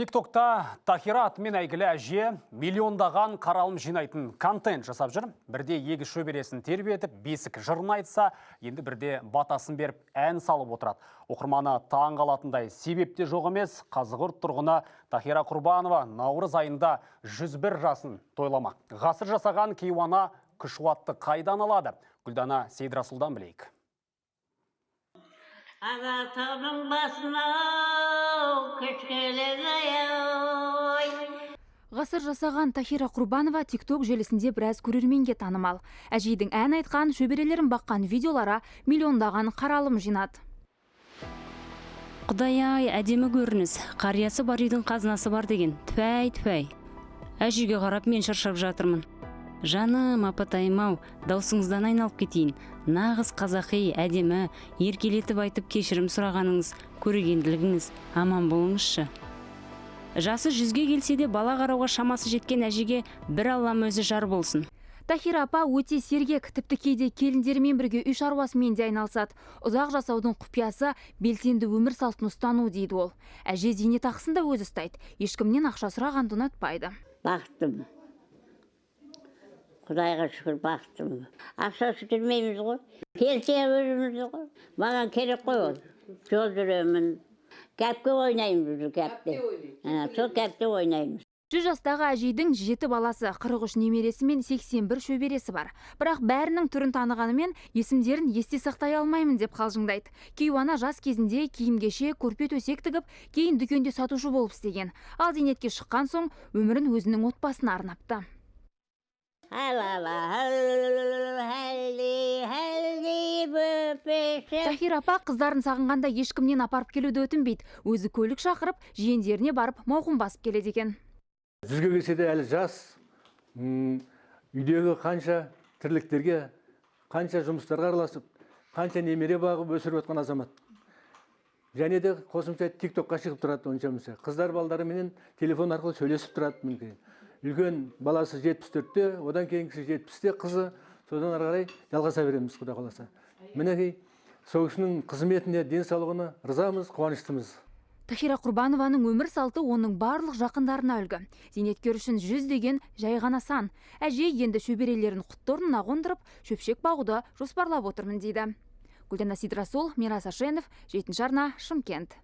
Тиктокта Тахира атымен әйгілі әже миллиондаған қаралым жинайтын контент жасап жүр. Бірде егі шөбересін тербетіп, бесік жырын айтса, енді бірде батасын беріп ән салып отырады. Оқырманы таң қалатындай себепте жоқ емес, Қазығұрт тұрғыны Тахира Құрбанова наурыз айында 101 жасын тойламақ. Ғасыр жасаған кейуана күш-қуатты қайдан алады? Гүлдана Сейдрасулдан білейік. Ағатының басына Ғасыр жасаған Тахира Құрбанова TikTok желісінде біраз көрерменге танымал. Әжейдің ән айтқан, шөберелерін баққан видеолара миллиондаған қаралым жинады. Құдай-ай, әдемі көрініс, қариясы бар үйдің қазынасы бар деген. Түпәй. Әжеге қарап мен шаршап жатырмын. Жаным, апатайым-ау, даусыңыздан айналып кетейін. Нағыз қазақи, әдемі, еркелетіп айтып кешірім сұрағаныңыз, көрегенділігіңіз аман болыңызшы. Жасы 100-ге келсе де бала қарауға шамасы жеткен әжеге бір Аллам өзі жар болсын. Тахира апа өте сергек, тіпті кейде келіндерімен бірге үй шаруасымен де айналысады. Ұзақ жасаудың құпиясы белсенді өмір салтын ұстану дейді ол. Әже зейнетақысын да өзі ұстайды. Ешкімнен ақша сұрағанды ұнатпайды. Бақтым. Құдайға шүкір бақтым. Ақшасы келмейміз ғой. Келсе өзіміз ғой. Маған керек қой ол. Жол жүремін. Кәпке ойнаймыз кәпте. Сол кәпте ойнаймыз. 100 жастағы әжейдің 7 баласы, 43 немересі мен 81 шөбересі бар. Бірақ бәрінің түрін танығанымен есімдерін есте сақтай алмаймын деп қалжыңдайды. Кейуана жас кезінде киім-кешек, көрпе-төсек тігіп, кейін дүкенде сатушы болып істеген. Ал зейнетке шыққан соң өмірін өзінің отбасына арнапты. Тахира апа қыздарын сағынғанда ешкімнен апарып келуді өтінбейді. Өзі көлік шақырып, жиендеріне барып мауқын басып келеді екен. 100-ге келсе де әлі жас, үйдегі қанша тірліктерге, қанша жұмыстарға араласып, қанша немере бағып өсіріп отқан азамат. Және де қосымша TikTokқа шығып тұрады онша-мұнша. Қыздар балдарыменен телефон арқылы сөйлесіп тұрады мүмкін. Үлкен баласы 74-те, одан кейінгісі 70-те қызы, содан ары қарай жалғаса береміз Құда қаласа. Мінекей, сол кісінің қызметіне, денсаулығына ризамыз, қуаныштымыз. Тахира Құрбанованың өмір салты оның барлық жақындарына үлгі. Зейнеткер үшін 100 деген жай ғана сан. Әже енді шөберелерін құтты орнына қондырып, шөпшек бағуды жоспарлап отырмын дейді. Гүлдана Сейдрасул, Мирас Ашенов, 7 арна, Шымкент.